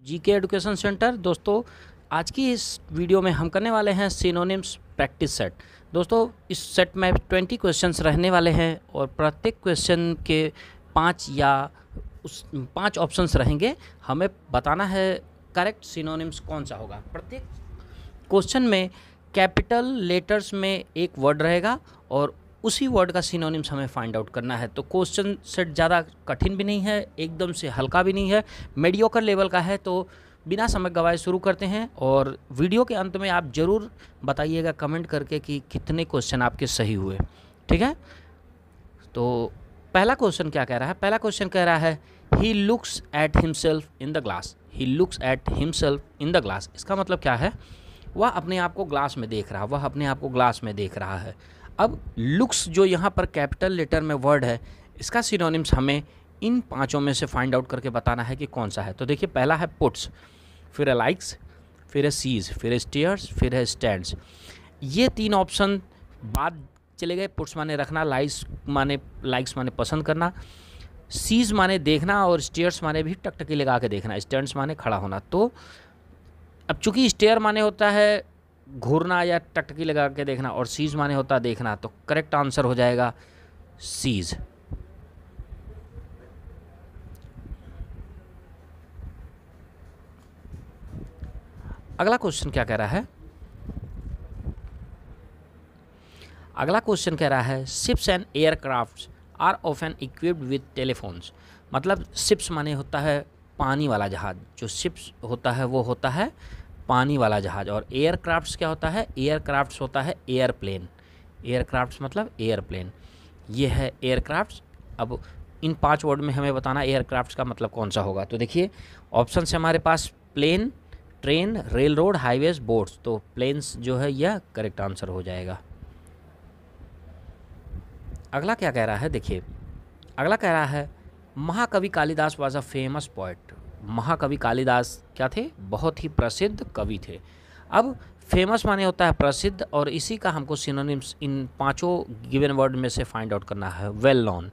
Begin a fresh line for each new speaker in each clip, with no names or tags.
GK education centre. दोस्तों, आज की इस वीडियो में हम करने वाले हैं सिनोनिम्स प्रैक्टिस सेट। दोस्तों, इस सेट में 20 क्वेश्चंस रहने वाले हैं और प्रत्येक क्वेश्चन के 5 ऑप्शंस रहेंगे। हमें बताना है करेक्ट सिनोनिम्स कौन सा होगा। प्रत्येक क्वेश्चन में कैपिटल लेटर्स में एक वर्ड रहेगा और उसी वर्ड का सिनोनिम्स हमें फाइंड आउट करना है। तो क्वेश्चन सेट ज़्यादा कठिन भी नहीं है, एकदम से हल्का भी नहीं है, मीडियोकर लेवल का है। तो बिना समय गवाए शुरू करते हैं और वीडियो के अंत में आप ज़रूर बताइएगा कमेंट करके कि कितने क्वेश्चन आपके सही हुए। ठीक है, तो पहला क्वेश्चन क्या कह रहा है? पहला क्वेश्चन कह रहा है he looks at himself in the glass. He looks at himself in the glass, इसका मतलब क्या है? वह अपने आप को ग्लास में देख रहा है, वह अपने आप को ग्लास में देख रहा है। अब लुक्स जो यहाँ पर कैपिटल लेटर में वर्ड है, इसका सिनोनिम्स हमें इन पांचों में से फाइंड आउट करके बताना है कि कौन सा है। तो देखिए, पहला है पुट्स, फिर है लाइक्स, फिर है सीज, फिर है स्टेयर्स, फिर है स्टैंड्स। ये तीन ऑप्शन बाद चले गए। पुट्स माने रखना, लाइक्स माने पसंद करना, सीज माने देखना और स्टेयर्स माने भी टकटकी लगा के देखना, स्टैंड्स माने खड़ा होना। तो अब चूंकि स्टेयर माने होता है घूरना या टकटकी लगा के देखना और सीज माने होता है देखना, तो करेक्ट आंसर हो जाएगा सीज। अगला क्वेश्चन क्या कह रहा है? अगला क्वेश्चन कह रहा है ships and aircrafts are often equipped with telephones. मतलब शिप्स माने होता है पानी वाला जहाज, जो शिप्स होता है वो होता है पानी वाला जहाज। और एयरक्राफ्ट्स क्या होता है? एयरक्राफ्ट्स होता है एयरप्लेन। एयरक्राफ्ट्स मतलब एयरप्लेन, ये है एयरक्राफ्ट्स। अब इन 5 वर्ड में हमें बताना एयरक्राफ्ट्स का मतलब कौन सा होगा। तो देखिए, ऑप्शन से हमारे पास plane, train, rail road, highways, boats. तो प्लेन्स जो है यह करेक्ट आंसर हो जाएगा। अगला क्या कह रहा है? देखिए, अगला कह रहा है महाकवि Kalidas was a famous poet. महाकवि कालिदास क्या थे? बहुत ही प्रसिद्ध कवि थे। अब फेमस माने होता है प्रसिद्ध, और इसी का हमको सिनोनिम्स इन 5 गिवन वर्ड में से फाइंड आउट करना है। Well known,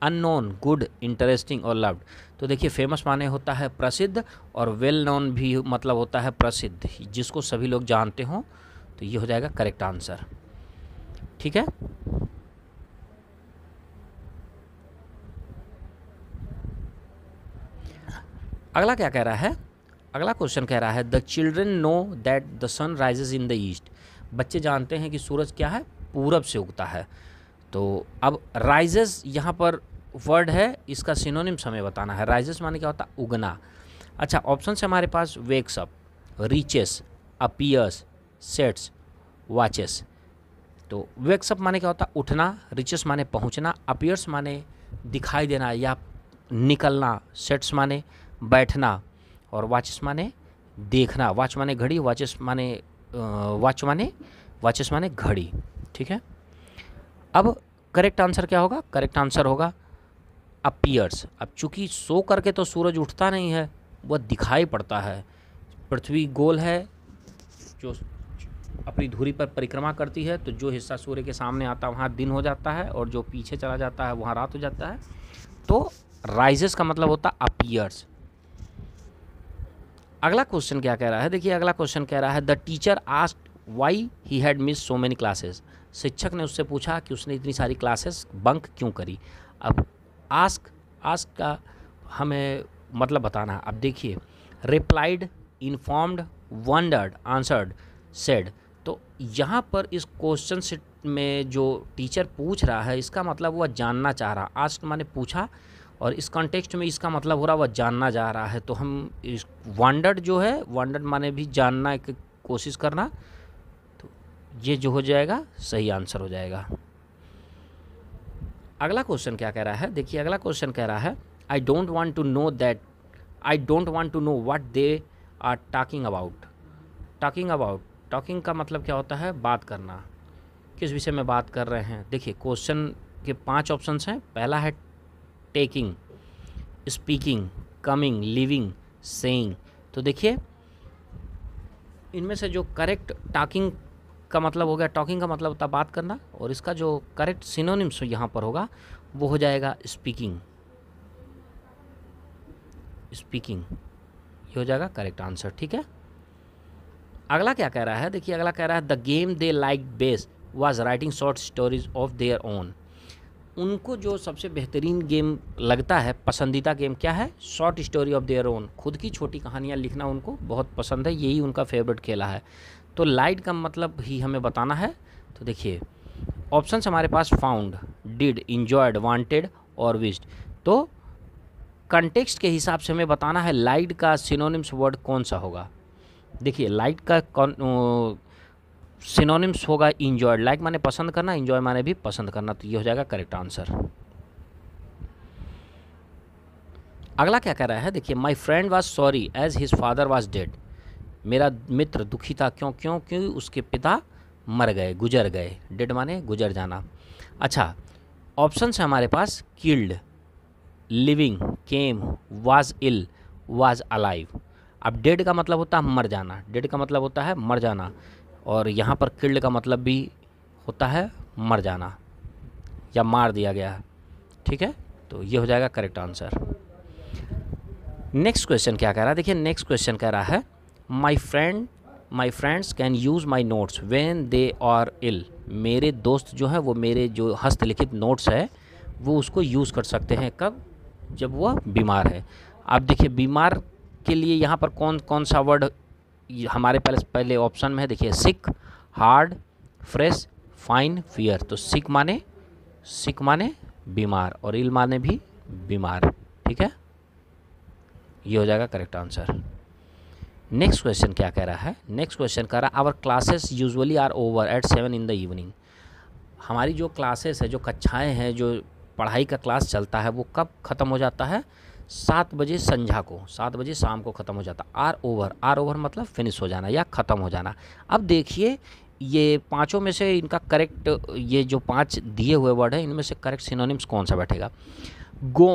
unknown, good, interesting और लव्ड। तो देखिए, फेमस माने होता है प्रसिद्ध और वेल नोन भी मतलब होता है प्रसिद्ध, जिसको सभी लोग जानते हों। तो ये हो जाएगा करेक्ट आंसर। ठीक है, अगला क्या कह रहा है? अगला क्वेश्चन कह रहा है the children know that the sun rises in the east. बच्चे जानते हैं कि सूरज क्या है? पूरब से उगता है। तो अब राइजेस यहाँ पर वर्ड है, इसका सिनोनिम्स हमें बताना है। राइजेस माने क्या होता है? उगना। अच्छा, ऑप्शन से हमारे पास wakes up, reaches, appears, sets, watches. तो वेक्स अप माने क्या होता है? उठना, रिचेस माने पहुँचना, अपीयर्स माने दिखाई देना या निकलना, सेट्स माने बैठना और वाचेस माने देखना। वाच माने घड़ी, वाचेस माने घड़ी। ठीक है, अब करेक्ट आंसर क्या होगा? करेक्ट आंसर होगा अपीयर्स। अब चूंकि सो करके तो सूरज उठता नहीं है, वह दिखाई पड़ता है। पृथ्वी गोल है, जो अपनी धुरी पर परिक्रमा करती है, तो जो हिस्सा सूर्य के सामने आता है वहाँ दिन हो जाता है और जो पीछे चला जाता है वहाँ रात हो जाता है। तो राइजेस का मतलब होता है अपीयर्स। अगला क्वेश्चन क्या कह रहा है? देखिए, अगला क्वेश्चन कह रहा है the teacher asked why he had miss so many classes. शिक्षक ने उससे पूछा कि उसने इतनी सारी क्लासेस बंक क्यों करी। अब आस्क का हमें मतलब बताना है। अब देखिए, replied, informed, wondered, answered, said. तो यहाँ पर इस क्वेश्चन से में जो टीचर पूछ रहा है, इसका मतलब वह जानना चाह रहा। आस्क माने पूछा और इस कॉन्टेक्स्ट में इसका मतलब हो रहा वह जानना जा रहा है। तो हम इस वंडर्ड जो है, वंडर्ड माने भी जानना की कोशिश करना। तो ये जो हो जाएगा सही आंसर हो जाएगा। अगला क्वेश्चन क्या कह रहा है? देखिए, अगला क्वेश्चन कह रहा है I don't want to know what they are talking about. Talking का मतलब क्या होता है? बात करना। किस विषय में बात कर रहे हैं? देखिए, क्वेश्चन के 5 ऑप्शंस हैं। पहला है taking, speaking, coming, living, saying. तो देखिए, इनमें से जो करेक्ट टॉकिंग का मतलब हो गया, टॉकिंग का मतलब होता है बात करना, और इसका जो करेक्ट सिनोनिम्स यहाँ पर होगा वो हो जाएगा स्पीकिंग। हो जाएगा करेक्ट आंसर। ठीक है, अगला क्या कह रहा है, देखिए अगला कह रहा है the game they like best was writing short stories of their own. उनको जो सबसे बेहतरीन गेम लगता है, पसंदीदा गेम क्या है, short story of their own, खुद की छोटी कहानियाँ लिखना उनको बहुत पसंद है, यही उनका फेवरेट खेला है। तो लाइट का मतलब ही हमें बताना है। तो देखिए ऑप्शंस हमारे पास फाउंड, डिड, इंजॉयड, वांटेड और विश्ड। तो कंटेक्स्ट के हिसाब से हमें बताना है लाइट का सिनोनिम्स वर्ड कौन सा होगा। देखिए लाइट का सिनोनिम्स होगा इंजॉयड, लाइक माने पसंद करना, इंजॉय माने भी पसंद करना, तो ये हो जाएगा करेक्ट आंसर। अगला क्या कह रहा है, देखिए my friend was sorry as his father was dead. मेरा मित्र दुखी था क्योंकि उसके पिता मर गए, गुजर गए, डेड माने गुजर जाना। अच्छा, ऑप्शन है हमारे पास killed, living, came, was ill, was alive. अब डेड का मतलब होता है मर जाना, डेड का मतलब होता है मर जाना, और यहाँ पर किल्ड का मतलब भी होता है मर जाना या मार दिया गया। ठीक है, तो ये हो जाएगा करेक्ट आंसर। नेक्स्ट क्वेश्चन क्या कह रहा है, देखिए नेक्स्ट क्वेश्चन कह रहा है my friends can use my notes when they are ill. मेरे दोस्त जो है वो मेरे जो हस्तलिखित नोट्स है वो उसको यूज़ कर सकते हैं, कब, जब वह बीमार है। आप देखिए बीमार के लिए यहाँ पर कौन कौन सा वर्ड हमारे पहले ऑप्शन में है, देखिए सिक, हार्ड, फ्रेश, फाइन, फियर। तो सिक माने बीमार और इल माने भी बीमार। ठीक है, ये हो जाएगा करेक्ट आंसर। नेक्स्ट क्वेश्चन क्या कह रहा है, नेक्स्ट क्वेश्चन कह रहा है our classes usually are over at 7 in the evening. हमारी जो क्लासेस है, जो कक्षाएं हैं, जो पढ़ाई का क्लास चलता है वो कब ख़त्म हो जाता है, 7 बजे संझा को, 7 बजे शाम को ख़त्म हो जाता। आर ओवर मतलब फिनिश हो जाना या ख़त्म हो जाना। अब देखिए ये पांचों में से इनका करेक्ट, ये जो 5 दिए हुए वर्ड है इनमें से करेक्ट सिनोनिम्स कौन सा बैठेगा। गो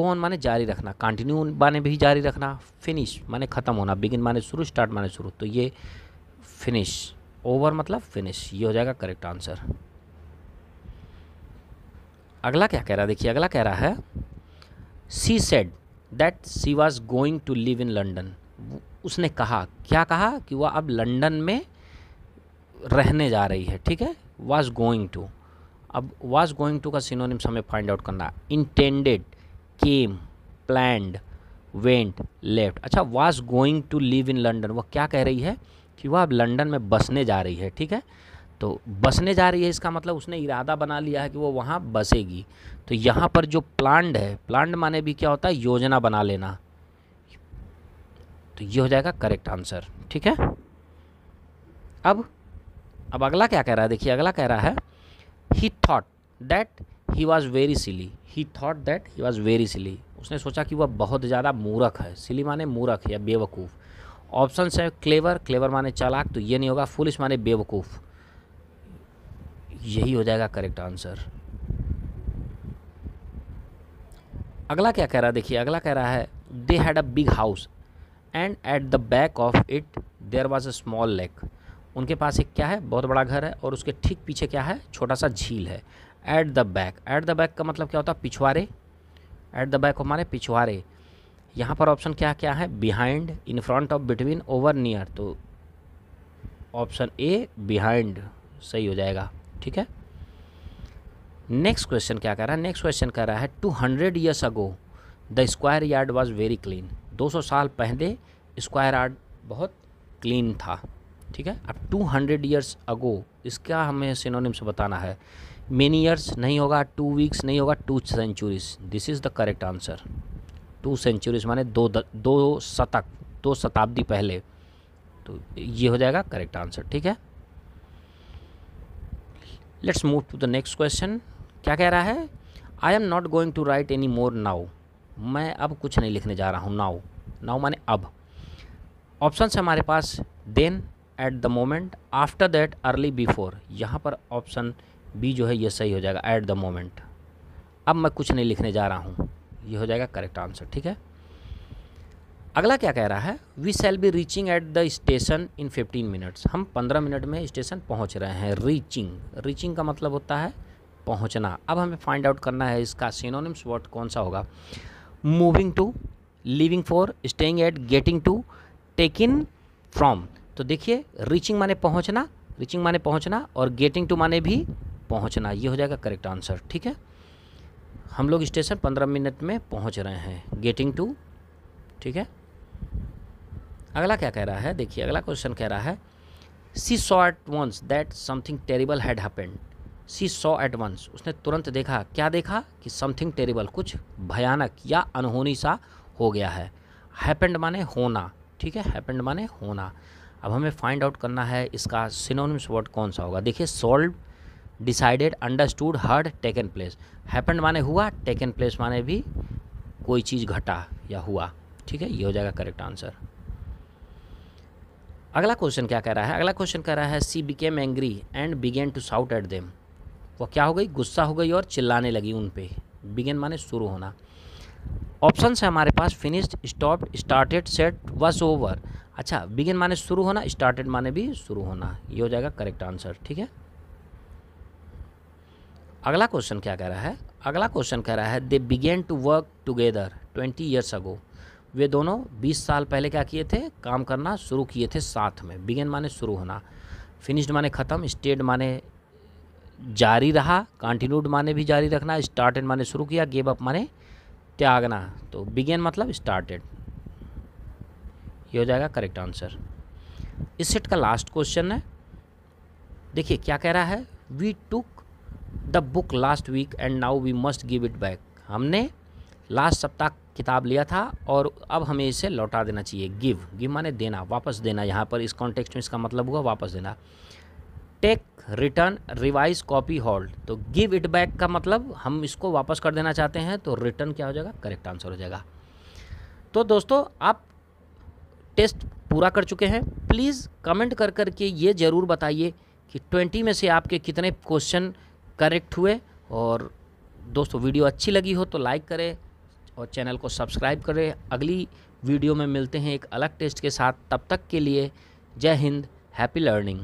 ऑन माने जारी रखना, कंटिन्यू माने भी जारी रखना, फिनिश माने ख़त्म होना, बिगिन माने शुरू, स्टार्ट माने शुरू, तो ये फिनिश, ओवर मतलब फिनिश, ये हो जाएगा करेक्ट आंसर। अगला क्या कह रहा है, देखिए अगला कह रहा है she said that she was going to live in London. उसने कहा, क्या कहा, कि वह अब लंदन में रहने जा रही है। ठीक है, वॉज गोइंग टू, अब वॉज गोइंग टू का सिनोनिम्स हमें फाइंड आउट करना। Intended, came, planned, went, left. अच्छा, was going to live in London, वह क्या कह रही है कि वह अब लंदन में बसने जा रही है। ठीक है, तो बसने जा रही है इसका मतलब उसने इरादा बना लिया है कि वो वहाँ बसेगी। तो यहाँ पर जो प्लान्ड है, प्लान्ड माने भी क्या होता है, योजना बना लेना, तो ये हो जाएगा करेक्ट आंसर। ठीक है, अब अगला क्या कह रहा है, देखिए अगला कह रहा है ही thought that he was very silly. He thought that he was very silly, उसने सोचा कि वह बहुत ज़्यादा मूर्ख है। सिली माने मूर्ख या बेवकूफ़। ऑप्शन है क्लेवर माने चालाक, तो ये नहीं होगा। फुलिश माने बेवकूफ़, यही हो जाएगा करेक्ट आंसर। अगला क्या कह रहा है, देखिए अगला कह रहा है they had a big house and at the back of it there was a small lake. उनके पास एक क्या है, बहुत बड़ा घर है और उसके ठीक पीछे क्या है, छोटा सा झील है। एट द बैक का मतलब क्या होता है, पिछवाड़े। एट द बैक हमारे पिछवाड़े। यहाँ पर ऑप्शन क्या क्या है, behind, in front of, between, over, near. तो ऑप्शन ए बिहाइंड सही हो जाएगा। ठीक है, नेक्स्ट क्वेश्चन क्या कह रहा है, नेक्स्ट क्वेश्चन कह रहा है 200 years ago the square yard was very clean. 200 साल पहले स्क्वायर यार्ड बहुत क्लीन था। ठीक है, अब 200 ईयर्स अगो इसका हमें सिनोनिम्स बताना है। मेनी ईयर्स नहीं होगा, 2 वीक्स नहीं होगा, 2 centuries, this is the correct answer. 2 centuries माने 2 शतक, 2 शताब्दी पहले, तो ये हो जाएगा करेक्ट आंसर। ठीक है, let's move to the next question. क्या कह रहा है, I am not going to write any more now. मैं अब कुछ नहीं लिखने जा रहा हूँ। नाउ माने अब। ऑप्शन है हमारे पास then, at the moment, after that, early, before. यहाँ पर ऑप्शन बी जो है ये सही हो जाएगा, एट द मोमेंट। अब मैं कुछ नहीं लिखने जा रहा हूँ, ये हो जाएगा करेक्ट आंसर। ठीक है, अगला क्या कह रहा है, we shall be reaching at the station in 15 minutes. हम 15 मिनट में स्टेशन पहुँच रहे हैं। रीचिंग का मतलब होता है पहुँचना। अब हमें फाइंड आउट करना है इसका सिनोनिम्स वर्ड कौन सा होगा। Moving to, living for, staying at, getting to, taking from. तो देखिए रीचिंग माने पहुंचना, रीचिंग माने पहुंचना, और गेटिंग टू माने भी पहुंचना, ये हो जाएगा करेक्ट आंसर। ठीक है, हम लोग स्टेशन 15 मिनट में पहुंच रहे हैं, गेटिंग टू। ठीक है, अगला क्या कह रहा है, देखिए अगला क्वेश्चन कह रहा है she saw at once that something terrible had happened. She saw at once, उसने तुरंत देखा, क्या देखा कि समथिंग टेरिबल, कुछ भयानक या अनहोनी सा हो गया है। हैपेंड माने होना। ठीक है, हैपेंड माने होना। अब हमें फाइंड आउट करना है इसका सिनोनिम्स वर्ड कौन सा होगा। देखिए solve, decided, understood, heard, taken place. Happened माने हुआ, टेकन प्लेस माने भी कोई चीज़ घटा या हुआ। ठीक है, ये हो जाएगा करेक्ट आंसर। अगला क्वेश्चन क्या कह रहा है, अगला क्वेश्चन कह रहा है she became angry and began to shout at them. वो क्या हो गई, गुस्सा हो गई और चिल्लाने लगी उन पे। बिगेन माने शुरू होना। ऑप्शन है हमारे पास finished, stopped, started, set, was over. अच्छा, बिगिन माने शुरू होना, स्टार्टेड माने भी शुरू होना, ये हो जाएगा करेक्ट आंसर। ठीक है, अगला क्वेश्चन क्या कह रहा है, अगला क्वेश्चन कह रहा है they began to work together 20 years ago. वे दोनों 20 साल पहले क्या किए थे, काम करना शुरू किए थे साथ में। बिगेन माने शुरू होना, फिनिश्ड माने ख़त्म, स्टेड माने जारी रहा, कंटिन्यूड माने भी जारी रखना, स्टार्टेड माने शुरू किया, गिव अप माने त्यागना। तो बिगेन मतलब स्टार्टेड, ये हो जाएगा करेक्ट आंसर। इस सेट का लास्ट क्वेश्चन है, देखिए क्या कह रहा है, we took the book last week and now we must give it back. हमने लास्ट सप्ताह किताब लिया था और अब हमें इसे लौटा देना चाहिए। गिव, गिव माने देना, वापस देना। यहाँ पर इस कॉन्टेक्स्ट में इसका मतलब हुआ वापस देना। Take, return, revise, copy, hold. तो गिव इट बैक का मतलब हम इसको वापस कर देना चाहते हैं, तो रिटर्न क्या हो जाएगा, करेक्ट आंसर हो जाएगा। तो दोस्तों आप टेस्ट पूरा कर चुके हैं। प्लीज़ कमेंट कर कर के ये ज़रूर बताइए कि 20 में से आपके कितने क्वेश्चन करेक्ट हुए। और दोस्तों वीडियो अच्छी लगी हो तो लाइक करें और चैनल को सब्सक्राइब करें। अगली वीडियो में मिलते हैं एक अलग टेस्ट के साथ, तब तक के लिए जय हिंद, हैप्पी लर्निंग।